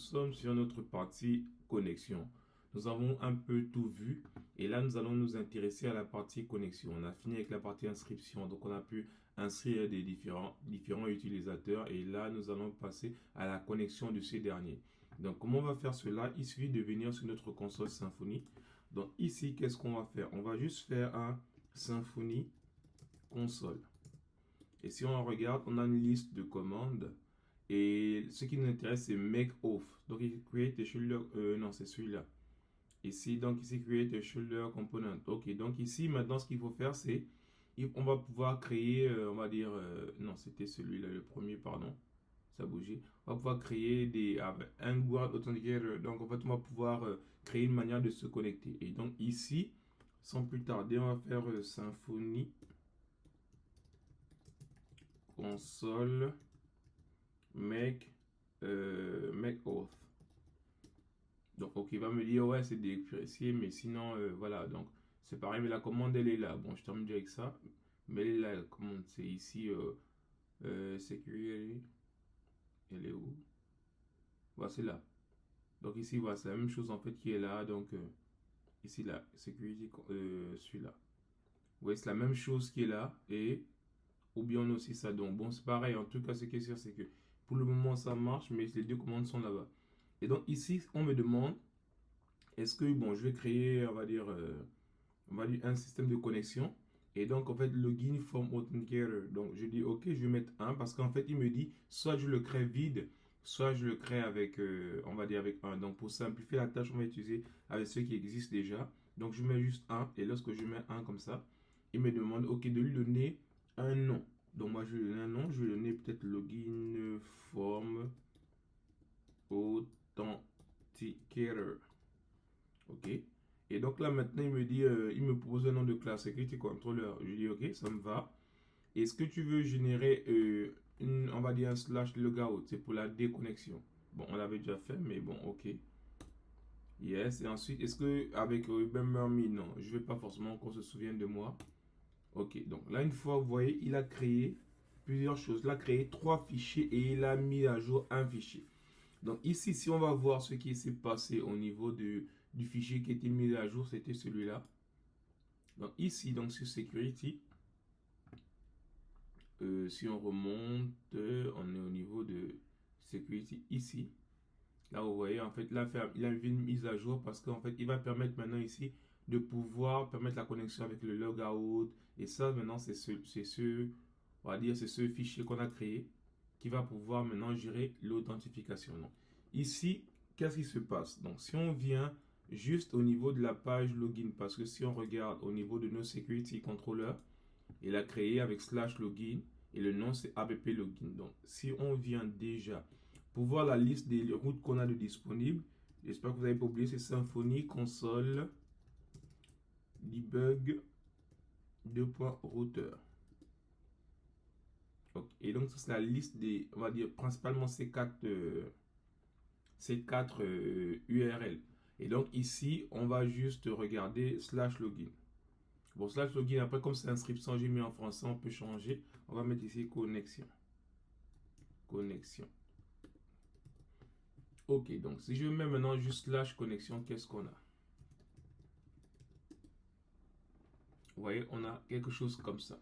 sommes sur notre partie connexion. Nous avons un peu tout vu et là, nous allons nous intéresser à la partie connexion. On a fini avec la partie inscription, donc on a pu inscrire des différents utilisateurs et là, nous allons passer à la connexion de ces derniers. Donc, comment on va faire cela? Il suffit de venir sur notre console Symfony. Donc ici, qu'est-ce qu'on va faire? On va juste faire un Symfony console. Et si on regarde, on a une liste de commandes. Et ce qui nous intéresse, c'est make off. Donc, il create a shoulder. Non, c'est celui-là. Ici, donc, ici, create a shoulder component. Ok, donc ici, maintenant, ce qu'il faut faire, c'est. On va pouvoir créer, on va dire. Non, c'était celui-là, le premier, pardon. Ça a bougé. On va pouvoir créer un Word Authenticator. Donc, en fait, on va pouvoir créer une manière de se connecter. Et donc, ici, sans plus tarder, on va faire Symfony console make auth. Donc, ok, il va me dire, ouais, c'est déprécié, mais sinon, voilà. Donc, c'est pareil, mais la commande, elle est là. Bon, je termine avec ça. Mais elle est là, la commande, c'est ici, security. Elle est où? Voilà, c'est là. Donc, ici, voilà, c'est la même chose, en fait, qui est là. Donc, ici, là, security, celui-là. Vous voyez, c'est la même chose qui est là. Et, ou bien on a aussi ça. Donc, bon, c'est pareil. En tout cas, ce qui est sûr, c'est que pour le moment, ça marche, mais les deux commandes sont là-bas. Et donc, ici, on me demande, est-ce que, bon, je vais créer, on va dire un système de connexion. Et donc, en fait, login from authenticator. Donc, je dis, OK, je vais mettre un parce qu'en fait, il me dit, soit je le crée vide, soit je le crée avec, on va dire avec un. Donc, pour simplifier la tâche, on va utiliser avec ceux qui existent déjà. Donc, je mets juste un. Et lorsque je mets un comme ça, il me demande, OK, de lui donner un nom. Donc, moi, je vais donner un nom. Je vais donner peut-être login from authenticator. OK. Et donc là, maintenant, il me dit, il me propose un nom de classe security controller. Je dis, OK, ça me va. Est-ce que tu veux générer, on va dire un slash logout? C'est pour la déconnexion. Bon, on l'avait déjà fait, mais bon, OK. Yes. Et ensuite, est-ce que avec Remember non, je ne vais pas forcément qu'on se souvienne de moi. OK. Donc là, une fois, vous voyez, il a créé plusieurs choses. Il a créé 3 fichiers et il a mis à jour un fichier. Donc ici, si on va voir ce qui s'est passé au niveau du fichier qui a été mis à jour, c'était celui-là. Donc ici, donc sur Security, si on remonte, on est au niveau de Security ici. Là, vous voyez, en fait, là, il a une mise à jour parce qu'en fait, il va permettre maintenant ici de pouvoir permettre la connexion avec le logout. Et ça, maintenant, on va dire, c'est ce fichier qu'on a créé qui va pouvoir maintenant gérer l'authentification. Donc, ici, qu'est-ce qui se passe? Donc, si on vient juste au niveau de la page login, parce que si on regarde au niveau de nos security controllers, il a créé avec slash login et le nom c'est app login. Donc, si on vient déjà pour voir la liste des routes qu'on a de disponibles, j'espère que vous n'avez pas oublié, c'est Symfony console debug 2.routeur. Okay. Et donc, c'est la liste des, on va dire, principalement ces quatre URL. Et donc, ici, on va juste regarder slash login. Bon, slash login, après, comme c'est inscription, j'ai mis en français, on peut changer. On va mettre ici connexion. Connexion. Ok, donc si je mets maintenant juste slash connexion, qu'est-ce qu'on a? Vous voyez, on a quelque chose comme ça.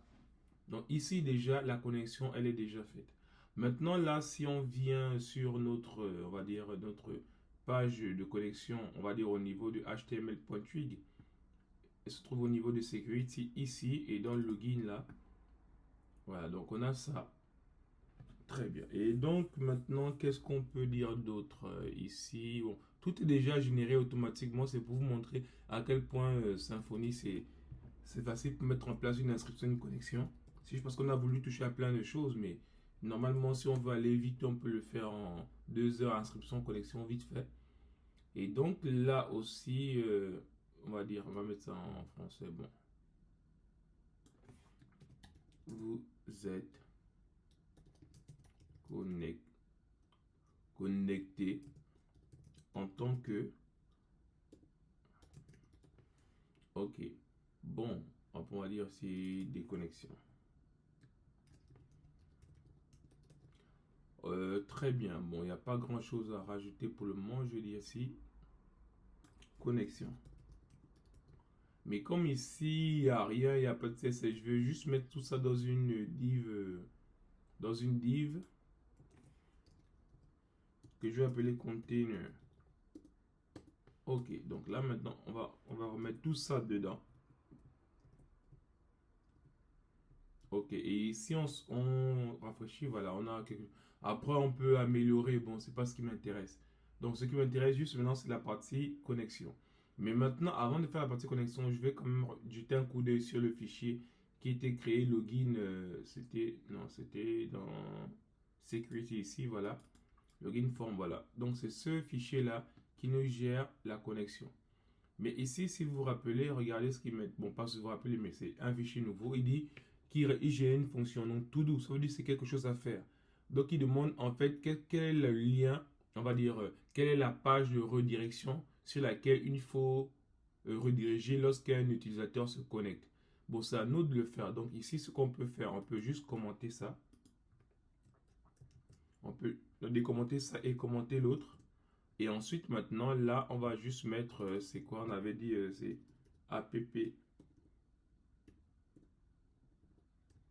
Donc ici déjà, la connexion, elle est déjà faite. Maintenant là, si on vient sur notre, on va dire, notre page de connexion, on va dire au niveau de html.twig, elle se trouve au niveau de security ici et dans le login là. Voilà, donc on a ça. Très bien. Et donc maintenant, qu'est-ce qu'on peut dire d'autre ici? Bon, tout est déjà généré automatiquement. C'est pour vous montrer à quel point Symfony, c'est facile pour mettre en place une inscription, une connexion. C'est juste parce qu'on a voulu toucher à plein de choses, mais normalement, si on veut aller vite, on peut le faire en 2 heures, inscription, connexion, vite fait. Et donc là aussi, on va dire, on va mettre ça en français. Bon, vous êtes connecté en tant que. Ok. Bon, on pourra dire c'est des connexions. très bien. Bon, il n'y a pas grand-chose à rajouter pour le moment. Je dis ici, connexion. Mais comme ici, il n'y a rien, il n'y a pas de CSS, je vais juste mettre tout ça dans une div, que je vais appeler container. Ok, donc là maintenant, on va remettre tout ça dedans. Ok, et ici on rafraîchit, voilà, on a quelque... Après, on peut améliorer, bon, c'est pas ce qui m'intéresse. Donc, ce qui m'intéresse juste maintenant, c'est la partie connexion. Mais maintenant, avant de faire la partie connexion, je vais quand même jeter un coup d'œil sur le fichier qui était créé, login, c'était dans Security ici, voilà. Login form, voilà. Donc, c'est ce fichier-là qui nous gère la connexion. Mais ici, si vous vous rappelez, regardez ce qu'il met. Bon, pas si vous vous rappelez, mais c'est un fichier nouveau. Il dit qu'il gère une fonction, donc to do. Ça veut dire que c'est quelque chose à faire. Donc, il demande en fait quel est le lien, on va dire, quelle est la page de redirection sur laquelle il faut rediriger lorsqu'un utilisateur se connecte. Bon, c'est à nous de le faire. Donc, ici, ce qu'on peut faire, on peut juste commenter ça. On peut décommenter ça et commenter l'autre. Et ensuite, maintenant, là, on va juste mettre, c'est quoi? On avait dit, c'est app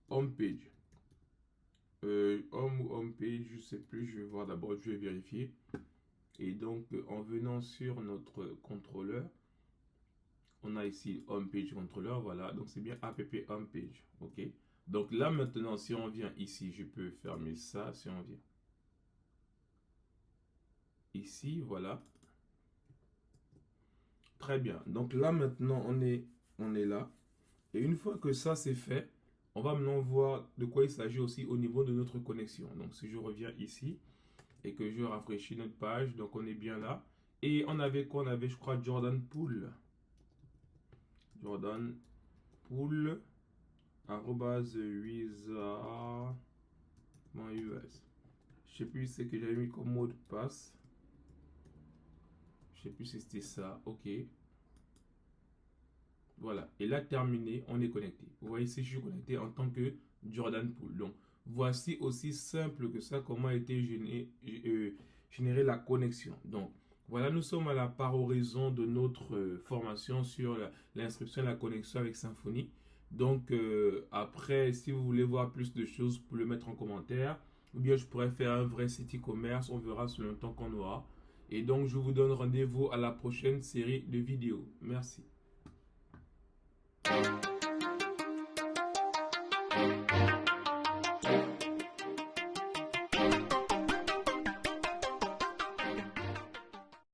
homepage. Home ou homepage, je sais plus, je vais voir d'abord, je vais vérifier. Et donc, en venant sur notre contrôleur, on a ici homepage controller, voilà. Donc, c'est bien app homepage, ok. Donc là, maintenant, si on vient ici, je peux fermer ça, si on vient ici, voilà. Très bien. Donc là, maintenant, on est là. Et une fois que ça c'est fait, on va maintenant voir de quoi il s'agit aussi au niveau de notre connexion. Donc si je reviens ici et que je rafraîchis notre page, donc on est bien là. Et on avait quoi? On avait, je crois, Jordan Pool. Jordan Pool @wizard.us. Je sais plus ce que j'avais mis comme mot de passe. Je sais plus si c'était ça. Ok. Voilà. Et là, terminé, on est connecté. Vous voyez ici, je suis connecté en tant que Jordan Pool. Donc, voici aussi simple que ça, comment a été générée la connexion. Donc, voilà, nous sommes à la paroraison de notre formation sur l'inscription et la connexion avec Symfony. Donc, après, si vous voulez voir plus de choses, vous pouvez le mettre en commentaire. Ou bien, je pourrais faire un vrai site e-commerce. On verra selon le temps qu'on aura. Et donc, je vous donne rendez-vous à la prochaine série de vidéos. Merci.